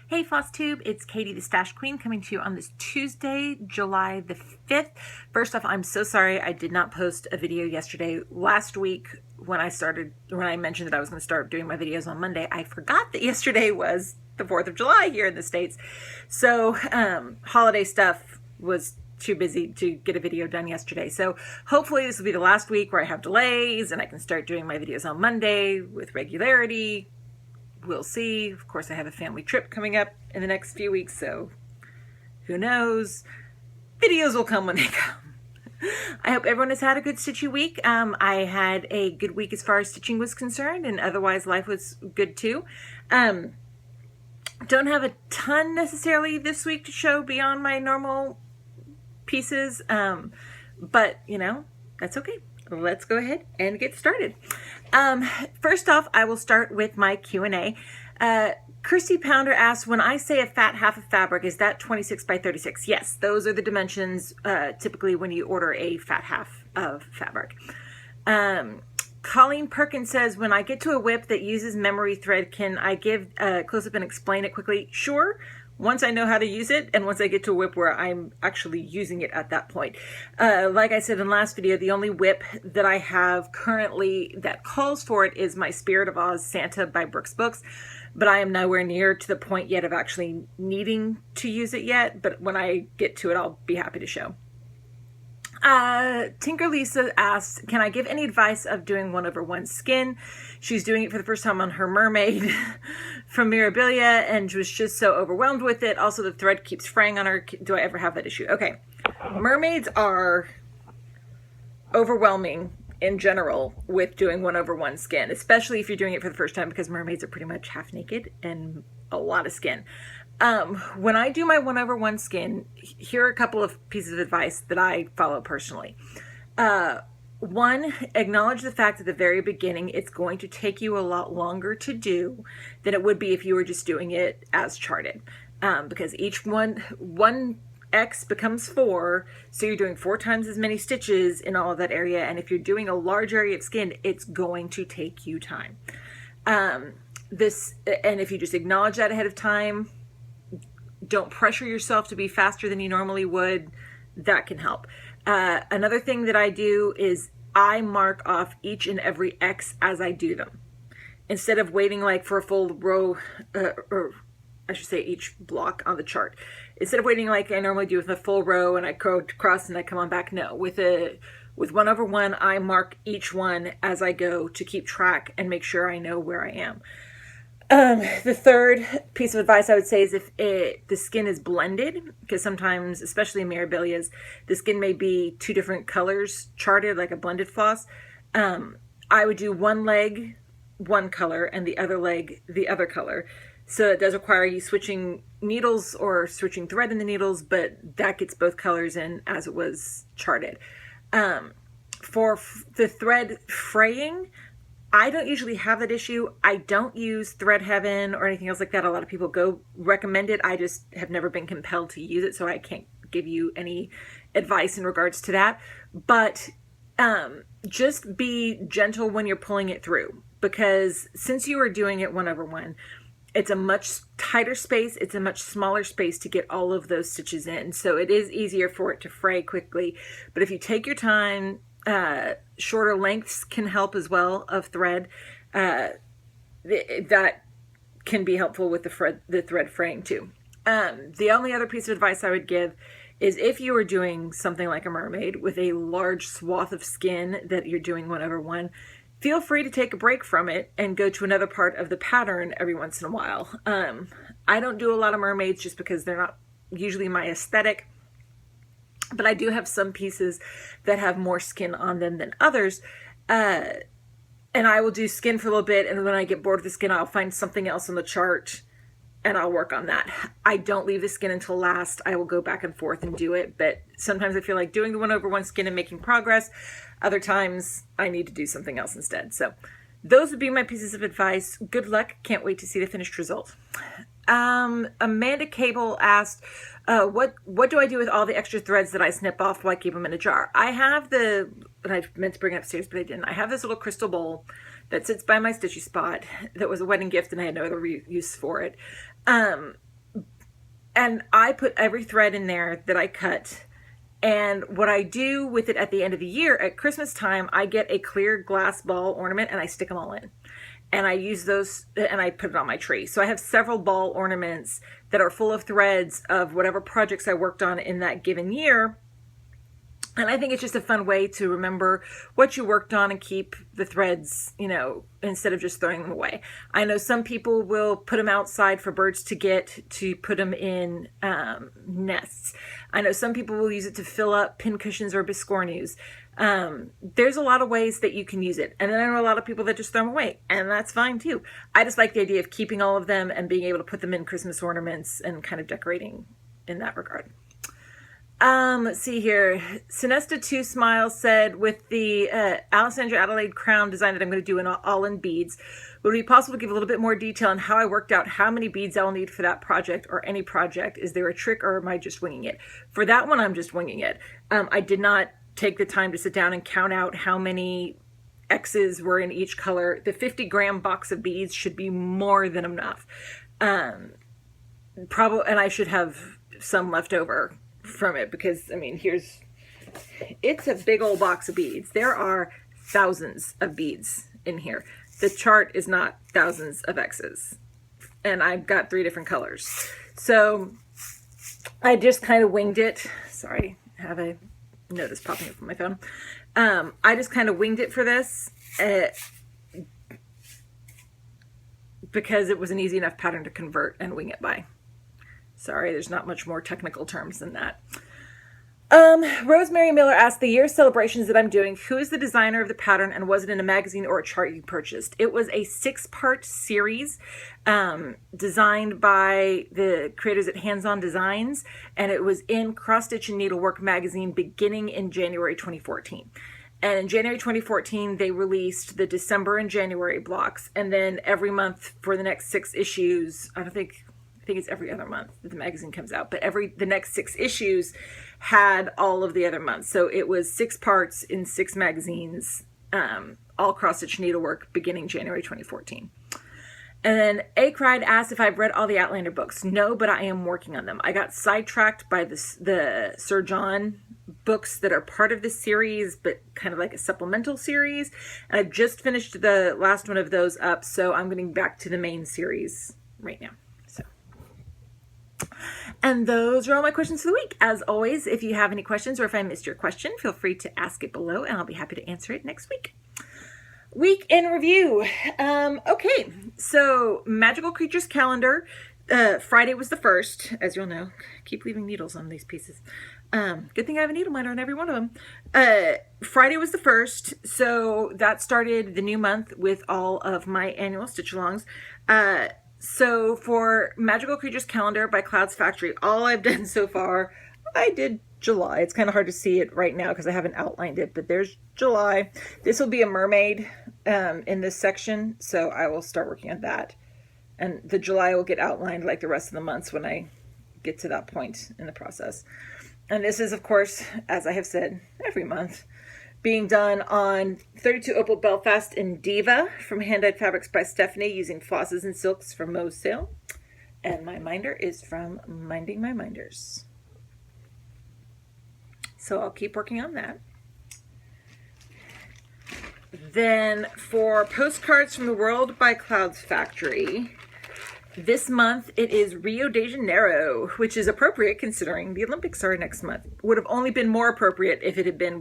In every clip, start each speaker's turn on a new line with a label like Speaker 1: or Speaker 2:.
Speaker 1: Hey Flosstube, it's Katie the Stash Queen coming to you on this Tuesday, July the 5th. First off, I'm so sorry I did not post a video yesterday. Last week when I mentioned that I was going to start doing my videos on Monday, I forgot that yesterday was the 4th of July here in the States. So holiday stuff was too busy to get a video done yesterday. So hopefully this will be the last week where I have delays and I can start doing my videos on Monday with regularity. We'll see. Of course, I have a family trip coming up in the next few weeks, so who knows? Videos will come when they come. I hope everyone has had a good stitchy week. I had a good week as far as stitching was concerned, and otherwise life was good too. Don't have a ton necessarily this week to show beyond my normal pieces, but you know, that's okay. Let's go ahead and get started. First off, I will start with my Q&A. Christy Pounder asks, when I say a fat half of fabric, is that 26 by 36? Yes, those are the dimensions typically when you order a fat half of fabric. Colleen Perkins says, when I get to a whip that uses memory thread, can I give a close-up and explain it quickly? Sure. Once I know how to use it, and once I get to a whip where I'm actually using it at that point. Like I said in the last video, the only whip that I have currently that calls for it is my Spirit of Oz Santa by Brooks Books, but I am nowhere near to the point yet of actually needing to use it yet, but when I get to it, I'll be happy to show. Tinker Lisa asks, can I give any advice of doing 1/1 skin? She's doing it for the first time on her mermaid from Mirabilia and was just so overwhelmed with it. Also, the thread keeps fraying on her. Do I ever have that issue? Okay. Mermaids are overwhelming in general with doing 1/1 skin, especially if you're doing it for the first time, because mermaids are pretty much half naked and a lot of skin. When I do my 1/1 skin, here are a couple of pieces of advice that I follow personally. One, acknowledge the fact at the very beginning it's going to take you a lot longer to do than it would be if you were just doing it as charted. Because each one X becomes 4, so you're doing 4 times as many stitches in all of that area, and if you're doing a large area of skin, it's going to take you time. And if you just acknowledge that ahead of time, don't pressure yourself to be faster than you normally would, that can help. Another thing that I do is I mark off each and every X as I do them. Instead of waiting like for a full row, or I should say each block on the chart. Instead of waiting like I normally do with a full row and I go across and I come on back, no. With 1/1, I mark each one as I go to keep track and make sure I know where I am. The third piece of advice I would say is if the skin is blended, because sometimes, especially in Mirabilias, the skin may be 2 different colors charted, like a blended floss. I would do one leg one color and the other leg the other color. So it does require you switching needles or switching thread in the needles, but that gets both colors in as it was charted. For the thread fraying, I don't usually have that issue. I don't use Thread Heaven or anything else like that. A lot of people recommend it. I just have never been compelled to use it, so I can't give you any advice in regards to that. But just be gentle when you're pulling it through, because since you are doing it 1/1, it's a much tighter space. It's a much smaller space to get all of those stitches in. So it is easier for it to fray quickly. But if you take your time, shorter lengths can help as well of thread. That can be helpful with the thread fraying too. The only other piece of advice I would give is if you are doing something like a mermaid with a large swath of skin that you're doing 1/1, feel free to take a break from it and go to another part of the pattern every once in a while. I don't do a lot of mermaids just because they're not usually my aesthetic. But I do have some pieces that have more skin on them than others. And I will do skin for a little bit, and when I get bored with the skin, I'll find something else on the chart and I'll work on that. I don't leave the skin until last. I will go back and forth and do it, but sometimes I feel like doing the 1/1 skin and making progress. Other times I need to do something else instead. So those would be my pieces of advice. Good luck. Can't wait to see the finished result. Amanda Cable asked, what do I do with all the extra threads that I snip off while I keep them in a jar? I have and I meant to bring it upstairs, but I didn't. I have this little crystal bowl that sits by my stitchy spot that was a wedding gift and I had no other use for it. and I put every thread in there that I cut. And what I do with it at the end of the year, at Christmas time, I get a clear glass ball ornament and I stick them all in. And I use those and I put it on my tree. So I have several ball ornaments that are full of threads of whatever projects I worked on in that given year. And I think it's just a fun way to remember what you worked on and keep the threads, you know, instead of just throwing them away. I know some people will put them outside for birds to get, to put them in nests. I know some people will use it to fill up pincushions or biscornues. There's a lot of ways that you can use it. And then I know a lot of people that just throw them away, and that's fine too. I just like the idea of keeping all of them and being able to put them in Christmas ornaments and kind of decorating in that regard. Let's see here. Sinesta2 Smile said, with the Alessandra Adelaide crown design that I'm going to do in all in beads, would it be possible to give a little bit more detail on how I worked out how many beads I'll need for that project or any project? Is there a trick or am I just winging it? For that one, I'm just winging it. I did not take the time to sit down and count out how many X's were in each color. The 50-gram box of beads should be more than enough. Probably, and I should have some left over from it because, I mean, it's a big old box of beads. There are thousands of beads in here. The chart is not thousands of X's. And I've got 3 different colors. So I just kind of winged it. Sorry, I have a notice popping up on my phone. I just kind of winged it for this because it was an easy enough pattern to convert and wing it by. Sorry, there's not much more technical terms than that. Rosemary Miller asked, the year celebrations that I'm doing, who is the designer of the pattern and was it in a magazine or a chart you purchased? It was a 6-part series designed by the creators at Hands On Designs, and it was in Cross Stitch and Needlework magazine beginning in January 2014. And in January 2014, they released the December and January blocks, and then every month for the next 6 issues, I think it's every other month that the magazine comes out, but the next 6 issues had all of the other months. So it was 6 parts in 6 magazines, all cross-stitch needlework beginning January 2014. And then A Cried asked if I've read all the Outlander books. No, but I am working on them. I got sidetracked by the Sir John books that are part of this series, but kind of like a supplemental series. And I've just finished the last one of those up, so I'm getting back to the main series right now. And those are all my questions for the week. As always, if you have any questions or if I missed your question, feel free to ask it below and I'll be happy to answer it next week. Week in review. Okay, so Magical Creatures calendar. Friday was the 1st, as you'll know. Keep leaving needles on these pieces. Good thing I have a Needleminder on every one of them. Friday was the 1st, so that started the new month with all of my annual stitch-alongs. So for Magical Creatures Calendar by Clouds Factory, all I've done so far, I did July. It's kind of hard to see it right now because I haven't outlined it, but there's July. This will be a mermaid in this section, so I will start working on that. And the July will get outlined like the rest of the months when I get to that point in the process. And this is, of course, as I have said, every month, being done on 32 Opal Belfast in Diva from Hand-Dyed Fabrics by Stephanie using flosses and silks from Mo's Sale. And my minder is from Minding My Minders. So I'll keep working on that. Then for Postcards from the World by Clouds Factory, this month it is Rio de Janeiro, which is appropriate considering the Olympics are next month. Would have only been more appropriate if it had been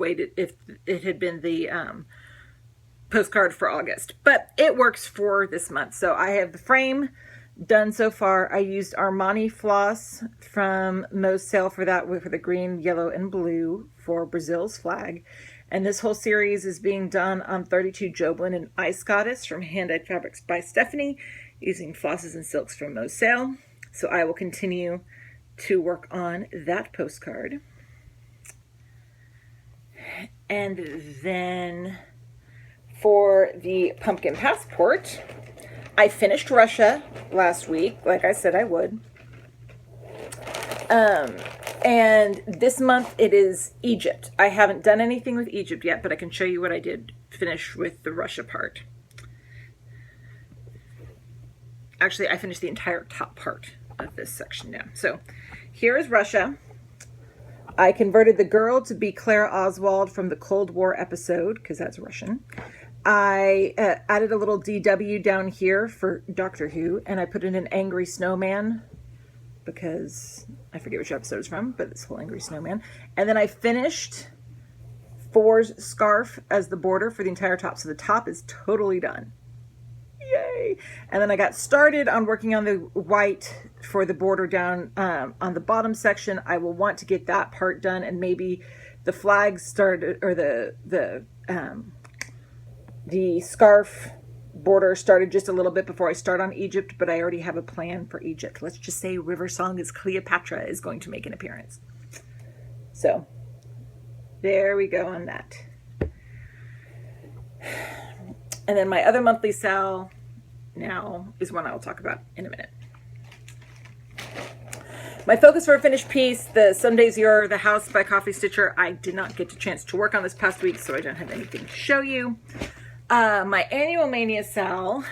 Speaker 1: the postcard for August, but it works for this month. So I have the frame done so far. I used Armani floss from Mo's Sale for that, for the green, yellow, and blue for Brazil's flag. And this whole series is being done on 32 Joblin and Ice Goddess from Hand-Dyed Fabrics by Stephanie, using flosses and silks from Mo's Sale. So I will continue to work on that postcard. And then for the Pumpkin Passport, I finished Russia last week, like I said I would. And this month it is Egypt. I haven't done anything with Egypt yet, but I can show you what I did finish with the Russia part. Actually, I finished the entire top part of this section down. So here is Russia. I converted the girl to be Clara Oswald from the Cold War episode, because that's Russian. I added a little DW down here for Doctor Who, and I put in an angry snowman, because I forget which episode it's from, but it's whole angry snowman. And then I finished 4's scarf as the border for the entire top, so the top is totally done. Yay! And then I got started on working on the white for the border down on the bottom section. I will want to get that part done, and maybe the flags started, or the scarf border started just a little bit before I start on Egypt, but I already have a plan for Egypt. Let's just say River Song is Cleopatra is going to make an appearance. So there we go on that. And then my other monthly sal now is one I'll talk about in a minute. My focus for a finished piece, the Some Days Youre, The House by Coffee Stitcher. I did not get a chance to work on this past week, so I don't have anything to show you. My annual Mania sal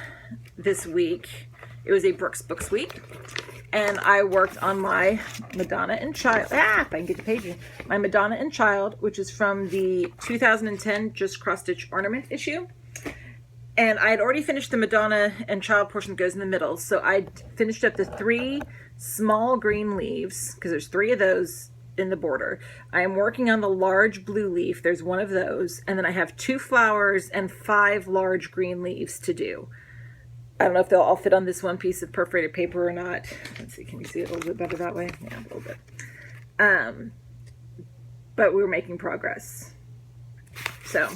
Speaker 1: this week, it was a Brooks Books week, and I worked on my Madonna and Child. If I can get the page in. My Madonna and Child, which is from the 2010 Just Cross Stitch Ornament issue. And I had already finished the Madonna and Child portion that goes in the middle. So I finished up the 3 small green leaves, because there's 3 of those in the border. I am working on the large blue leaf. There's 1 of those. And then I have 2 flowers and 5 large green leaves to do. I don't know if they'll all fit on this one piece of perforated paper or not. Let's see, can you see it a little bit better that way? Yeah, a little bit. But we're making progress. So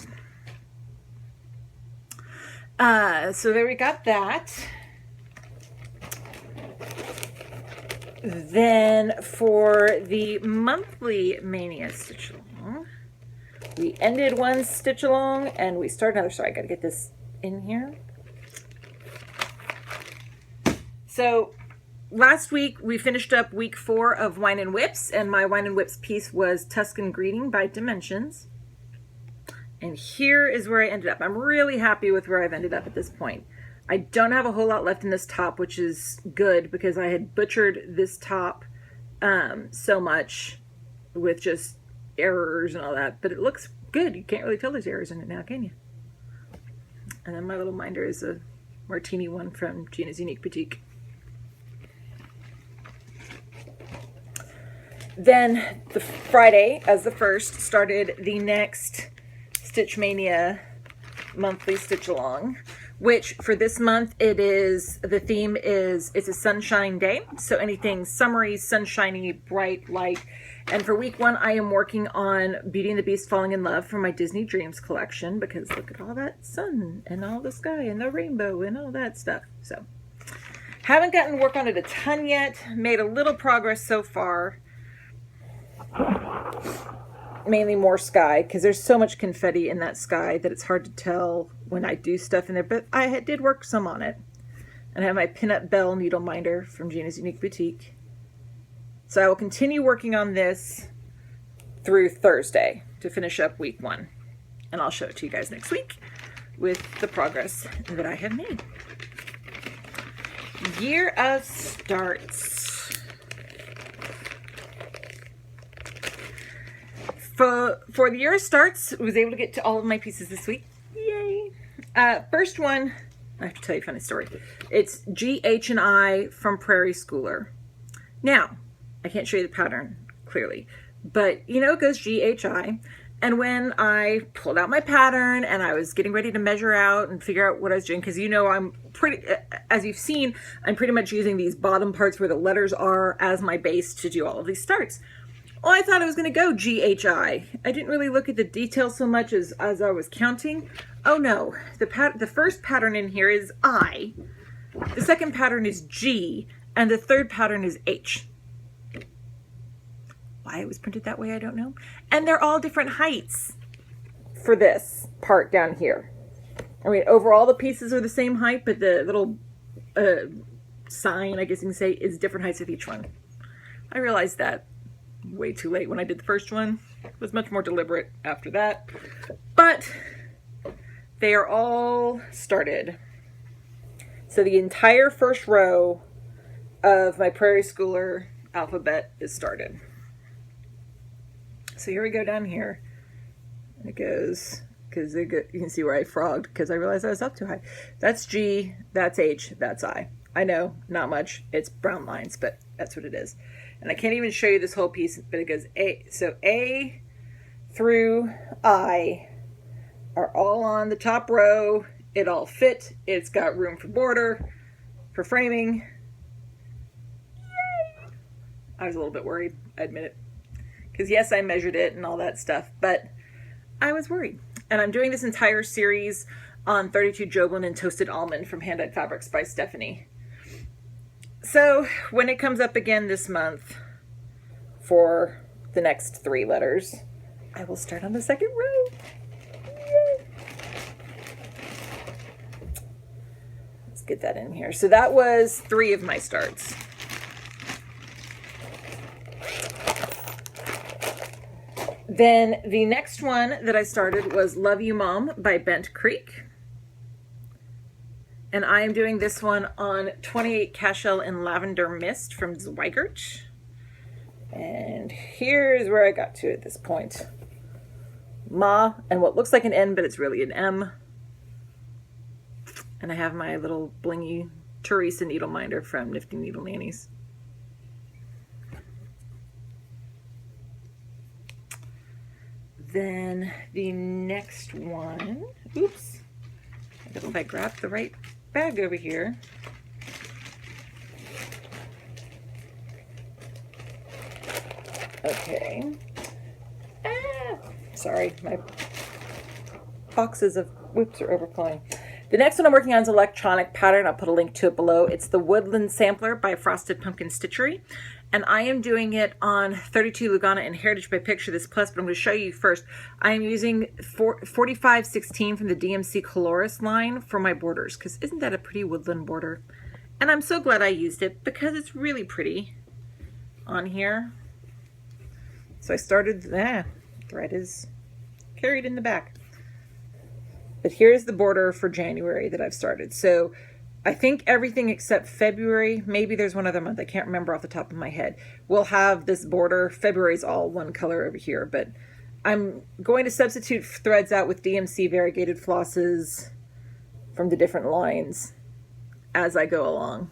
Speaker 1: there we got that. Then for the monthly Mania stitch along, we ended one stitch along and we started another. Sorry, I got to get this in here. So last week we finished up week 4 of Wine and Whips, and my Wine and Whips piece was Tuscan Greeting by Dimensions. And here is where I ended up. I'm really happy with where I've ended up at this point. I don't have a whole lot left in this top, which is good because I had butchered this top so much with just errors and all that. But it looks good. You can't really tell there's errors in it now, can you? And then my little minder is a martini one from Gina's Unique Boutique. Then the Friday, as the first, started the next Stitch Mania monthly stitch along, which for this month the theme is it's a sunshine day, so anything summery, sunshiny, bright, light. And for week 1 I am working on Beauty and the Beast Falling in Love for my Disney Dreams collection, because look at all that sun and all the sky and the rainbow and all that stuff. So haven't gotten to work on it a ton yet, made a little progress so far. Mainly more sky, because there's so much confetti in that sky that it's hard to tell when I do stuff in there, but I did work some on it. And I have my Pinup Bell Needleminder from Gina's Unique Boutique. So I will continue working on this through Thursday to finish up week 1. And I'll show it to you guys next week with the progress that I have made. Year of Starts. For the Year of Starts, I was able to get to all of my pieces this week. Yay! First one, I have to tell you a funny story. It's G, H, and I from Prairie Schooler. Now, I can't show you the pattern clearly, but you know it goes G, H, I. And when I pulled out my pattern and I was getting ready to measure out and figure out what I was doing, because you know I'm pretty, as you've seen, I'm pretty much using these bottom parts where the letters are as my base to do all of these starts. Well, I thought I was going to go G-H-I. I didn't really look at the details so much as I was counting. Oh no, the first pattern in here is I, the second pattern is G, and the third pattern is H. Why it was printed that way, I don't know. And they're all different heights for this part down here. I mean, overall the pieces are the same height, but the little sign, I guess you can say, is different heights with each one. I realized that way too late when I did the first one. It was much more deliberate after that. But they are all started. So the entire first row of my Prairie Schooler alphabet is started. So here we go down here. It goes, because you can see where I frogged because I realized I was up too high. That's G, that's H, that's I. I know, not much. It's brown lines, but that's what it is. And I can't even show you this whole piece, but it goes A. So A through I are all on the top row. It all fit. It's got room for border, for framing. Yay! I was a little bit worried, I admit it. Because yes, I measured it and all that stuff, but I was worried. And I'm doing this entire series on 32 Joblin and Toasted Almond from Hand Dyed Fabrics by Stephanie. So when it comes up again this month for the next 3 letters, I will start on the second row. Yay. Let's get that in here. So that was 3 of my starts. Then the next one that I started was Love You Mom by Bent Creek. And I am doing this one on 28 Cashel in Lavender Mist from Zweigert. And here's where I got to at this point. Ma, and what looks like an N, but it's really an M. And I have my little blingy Teresa Needleminder from Nifty Needle Nannies. Then the next one, oops, I don't know if I grabbed the right bag over here. Okay. Sorry, my boxes of whips are overflowing. The next one I'm working on is electronic pattern. I'll put a link to it below. It's the Woodland Sampler by Frosted Pumpkin Stitchery. And I am doing it on 32 Lugana and Heritage by Picture This Plus, but I'm going to show you first. I am using 4516 from the DMC Coloris line for my borders, because isn't that a pretty woodland border? And I'm so glad I used it because it's really pretty on here. So I started, thread is carried in the back. But here's the border for January that I've started. So I think everything except February, maybe there's one other month, I can't remember off the top of my head, will have this border. February's all one color over here, but I'm going to substitute threads out with DMC variegated flosses from the different lines as I go along.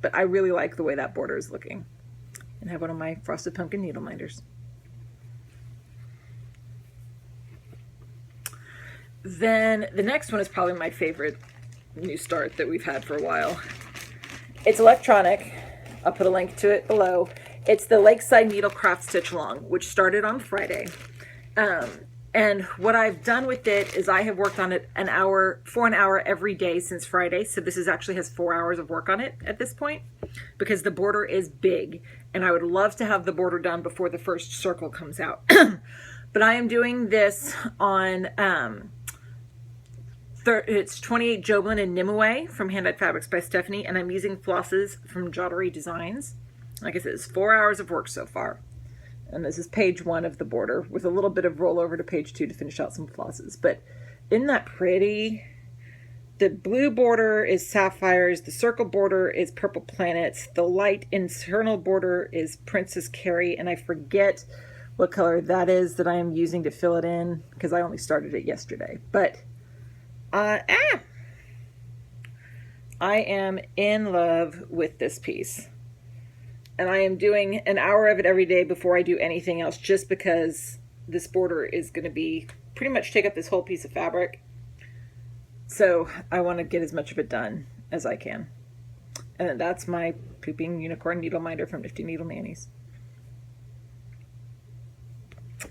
Speaker 1: But I really like the way that border is looking. And I have one of my Frosted Pumpkin needle minders. Then the next one is probably my favorite new start that we've had for a while. It's electronic. I'll put a link to it below. It's the Lakeside Needlecraft Stitch Along, which started on Friday. And what I've done with it is I have worked on it for an hour every day since Friday. So this actually has 4 hours of work on it at this point because the border is big and I would love to have the border done before the first circle comes out. But I am doing this on it's 28 Joblin and Nimue from Hand Dyed Fabrics by Stephanie, and I'm using flosses from Jottery Designs. Like I said, it's 4 hours of work so far. And this is page 1 of the border with a little bit of rollover to page 2 to finish out some flosses. But isn't that pretty? The blue border is sapphires. The circle border is purple planets. The light internal border is Princess Carrie. And I forget what color that is that I am using to fill it in because I only started it yesterday. But I am in love with this piece. And I am doing an hour of it every day before I do anything else, just because this border is going to be pretty much take up this whole piece of fabric. So I want to get as much of it done as I can. And then that's my pooping unicorn needle minder from Nifty Needle Nannies.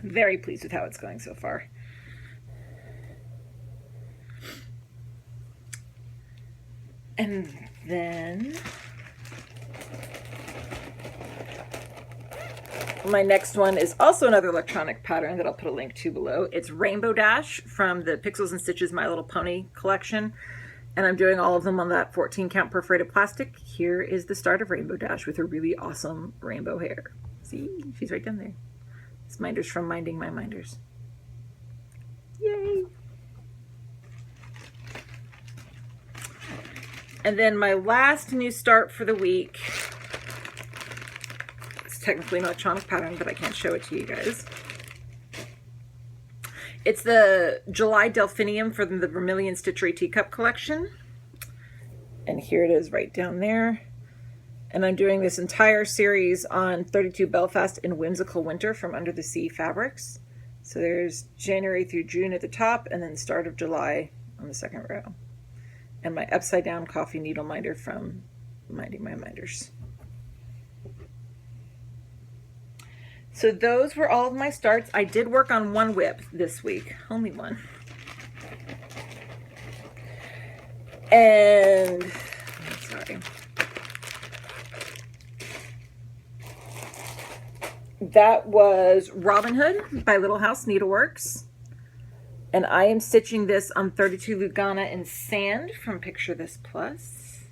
Speaker 1: Very pleased with how it's going so far. And then my next one is also another electronic pattern that I'll put a link to below. It's Rainbow Dash from the Pixels and Stitches My Little Pony collection. And I'm doing all of them on that 14 count perforated plastic. Here is the start of Rainbow Dash with her really awesome rainbow hair. See, she's right down there. This minder's from Minding My Minders. Yay! And then my last new start for the week technically an electronic pattern, but I can't show it to you guys. It's the July Delphinium for the Vermilion Stitchery Teacup collection. And here it is right down there. And I'm doing this entire series on 32 Belfast in Whimsical Winter from Under the Sea Fabrics. So there's January through June at the top, and then start of July on the second row. And my upside down coffee needle minder from Minding My Minders. So those were all of my starts. I did work on one whip this week, only one. And, sorry. That was Robin Hood by Little House Needleworks. And I am stitching this on 32 Lugana in Sand from Picture This Plus.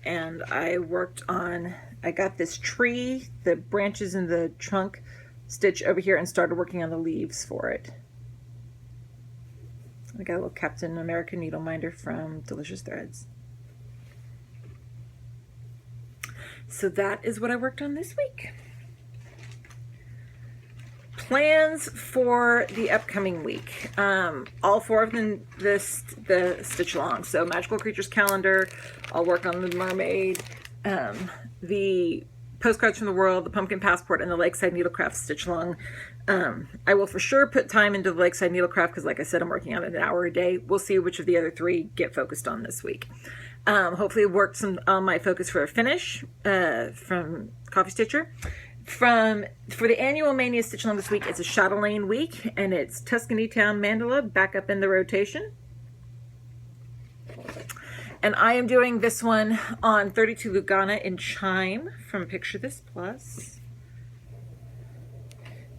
Speaker 1: And I worked on, I got this tree, the branches in the trunk stitch over here, and started working on the leaves for it. I got a little Captain America needle minder from Delicious Threads. So that is what I worked on this week. Plans for the upcoming week. All four of them, the stitch along. So Magical Creatures Calendar, I'll work on the Mermaid, the Postcards from the World, the Pumpkin Passport, and the Lakeside Needlecraft stitch along. I will for sure put time into the Lakeside Needlecraft because, like I said, I'm working on it an hour a day. We'll see which of the other three get focused on this week. Hopefully work some on my focus for a finish from Coffee Stitcher. For the annual Mania stitch along this week, it's a Chatelaine week, and it's Tuscany Town Mandala back up in the rotation. And I am doing this one on 32 Lugana in Chime from Picture This Plus.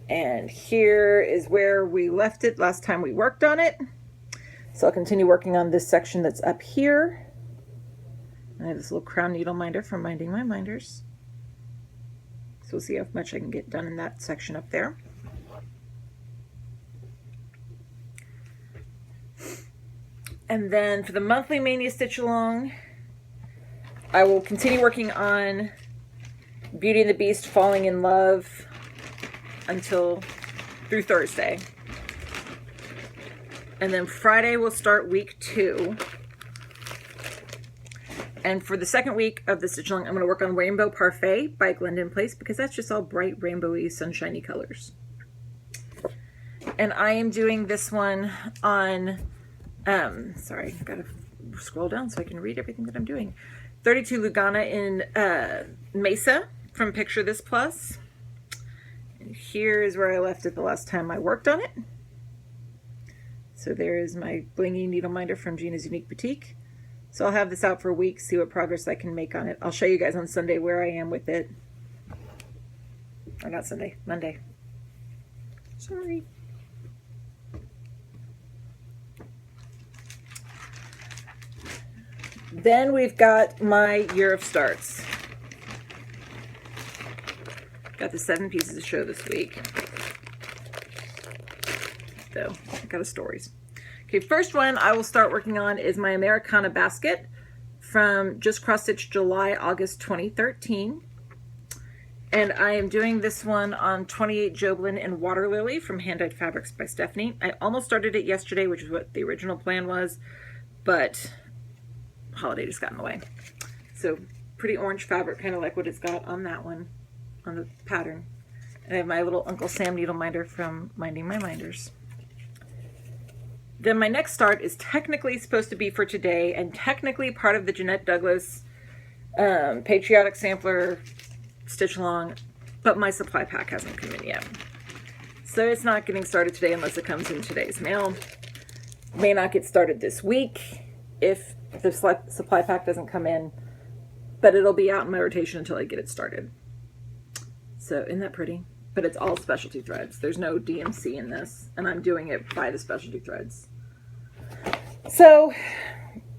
Speaker 1: And here is where we left it last time we worked on it. So I'll continue working on this section that's up here. I have this little crown needle minder from Minding My Minders. So we'll see how much I can get done in that section up there. And then for the monthly Mania stitch along, I will continue working on Beauty and the Beast Falling in Love through Thursday. And then Friday we'll start week 2. And for the second week of the stitch along, I'm going to work on Rainbow Parfait by Glendon Place because that's just all bright, rainbowy, sunshiny colors. And I am doing this one on, sorry, I've got to scroll down so I can read everything that I'm doing. 32 Lugana in Mesa from Picture This Plus. And here is where I left it the last time I worked on it. So there is my blingy needle minder from Gina's Unique Boutique. So I'll have this out for a week, see what progress I can make on it. I'll show you guys on Sunday where I am with it. Or not Sunday, Monday. Sorry. Then we've got my year of starts. Got the 7 pieces to show this week. So, I got a stories. Okay, first one I will start working on is my Americana Basket from Just Cross Stitch July, August 2013. And I am doing this one on 28 Joblin and Water Lily from Hand Dyed Fabrics by Stephanie. I almost started it yesterday, which is what the original plan was, but holiday just got in the way. So pretty orange fabric, kind of like what it's got on that one, on the pattern. And I have my little Uncle Sam needle minder from Minding My Minders. Then my next start is technically supposed to be for today and technically part of the Jeanette Douglas Patriotic Sampler stitch along, but my supply pack hasn't come in yet. So it's not getting started today unless it comes in today's mail. May not get started this week if the supply pack doesn't come in, but it'll be out in my rotation until I get it started. So isn't that pretty? But it's all specialty threads. There's no DMC in this, and I'm doing it by the specialty threads. So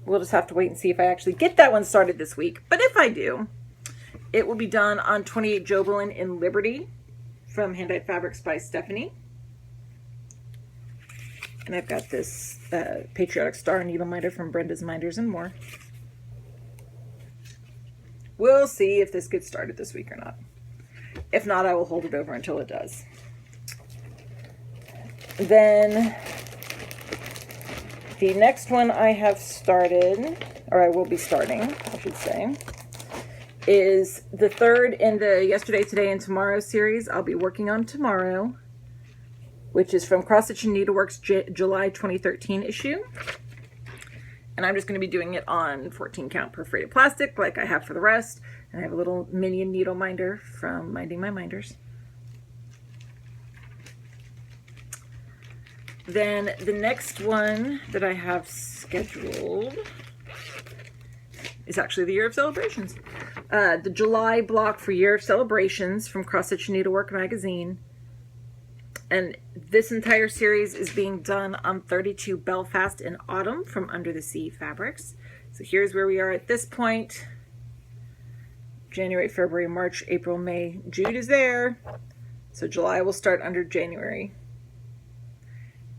Speaker 1: we'll just have to wait and see if I actually get that one started this week. But if I do, it will be done on 28 Joblin in Liberty from Hand Dyed Fabrics by Stephanie. And I've got this Patriotic Star needle minder from Brenda's Minders and More. we'll see if this gets started this week or not. If not, I will hold it over until it does. Then the next one I have started, or I will be starting, I should say, is the third in the Yesterday, Today, and Tomorrow series. I'll be working on tomorrow, which is from Cross Stitch and Needleworks July 2013 issue. And I'm just going to be doing it on 14 count perforated plastic like I have for the rest. And I have a little mini needle minder from Minding My Minders. Then the next one that I have scheduled is actually the Year of Celebrations. The July block for Year of Celebrations from Cross Stitch Needlework magazine. And this entire series is being done on 32 Belfast in Autumn from Under the Sea fabrics. So here's where we are at this point. January, February, March, April, May, June is there. So July will start under January.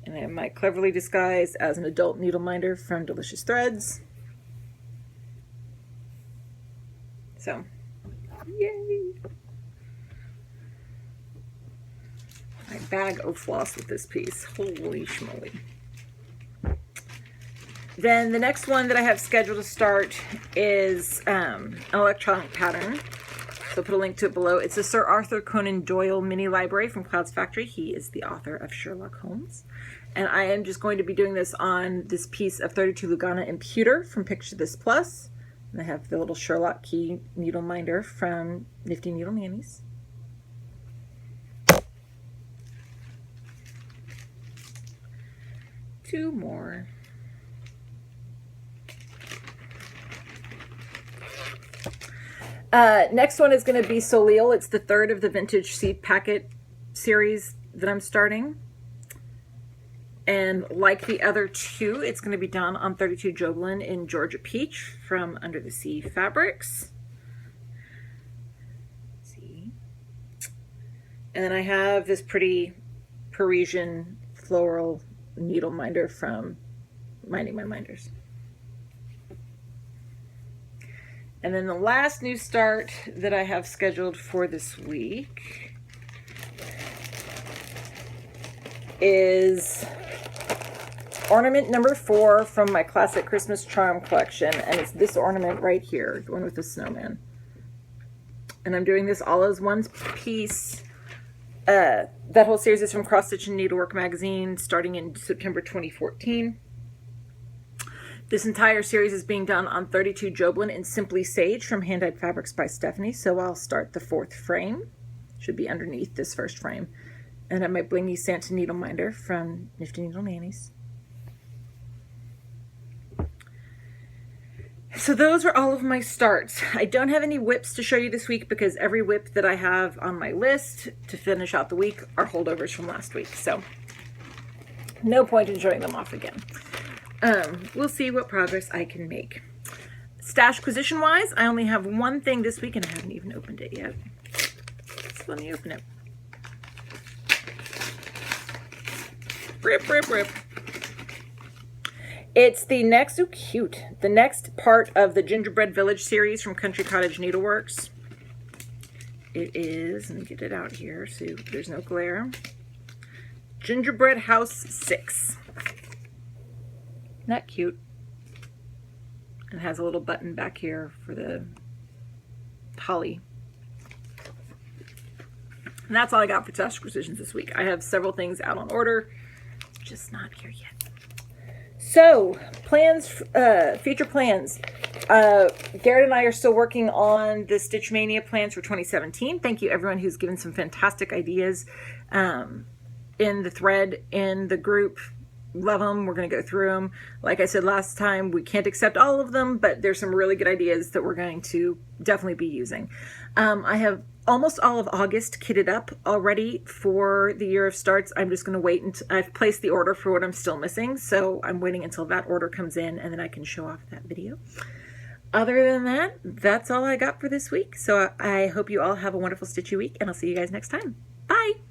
Speaker 1: And I have my Cleverly Disguised as an adult needle minder from Delicious Threads. So, yay! My bag of floss with this piece. Holy schmoly. Then the next one that I have scheduled to start is an electronic pattern. So I'll put a link to it below. It's a Sir Arthur Conan Doyle mini library from Clouds Factory. He is the author of Sherlock Holmes. And I am just going to be doing this on this piece of 32 Lugana and pewter from Picture This Plus. And I have the little Sherlock key needle minder from Nifty Needle Nannies. Two more. Next one is going to be Soleal. It's the third of the Vintage Seed Packet series that I'm starting. And like the other two, it's going to be done on 32 Joblin in Georgia Peach from Under the Sea Fabrics. Let's see. And then I have this pretty Parisian floral needle minder from Minding My Minders. And then the last new start that I have scheduled for this week is ornament number 4 from my classic Christmas charm collection. And it's this ornament right here, the one with the snowman. And I'm doing this all as one piece. That whole series is from Cross Stitch and Needlework magazine starting in September 2014. This entire series is being done on 32 Joblin and Simply Sage from Hand Dyed Fabrics by Stephanie. So I'll start the 4th frame. Should be underneath this first frame. And I have my Blingy Santa needle minder from Nifty Needle Nannies. So those are all of my starts. I don't have any whips to show you this week because every whip that I have on my list to finish out the week are holdovers from last week. So no point in showing them off again. We'll see what progress I can make. Stash acquisition wise, I only have one thing this week and I haven't even opened it yet. So let me open it. Rip, rip, rip. It's the next, oh cute, the next part of the Gingerbread Village series from Country Cottage Needleworks. It is, let me get it out here so there's no glare. Gingerbread House 6. Isn't that cute? It has a little button back here for the holly. And that's all I got for stash acquisitions this week. I have several things out on order, just not here yet. So, plans, future plans. Garrett and I are still working on the Stitch Mania plans for 2017. Thank you everyone who's given some fantastic ideas in the thread, in the group. Love them. We're going to go through them. Like I said last time, we can't accept all of them, but there's some really good ideas that we're going to definitely be using. I have almost all of August kitted up already for the year of starts. I'm just going to wait until I've placed the order for what I'm still missing. So I'm waiting until that order comes in and then I can show off that video. Other than that, that's all I got for this week. So I hope you all have a wonderful stitchy week and I'll see you guys next time. Bye.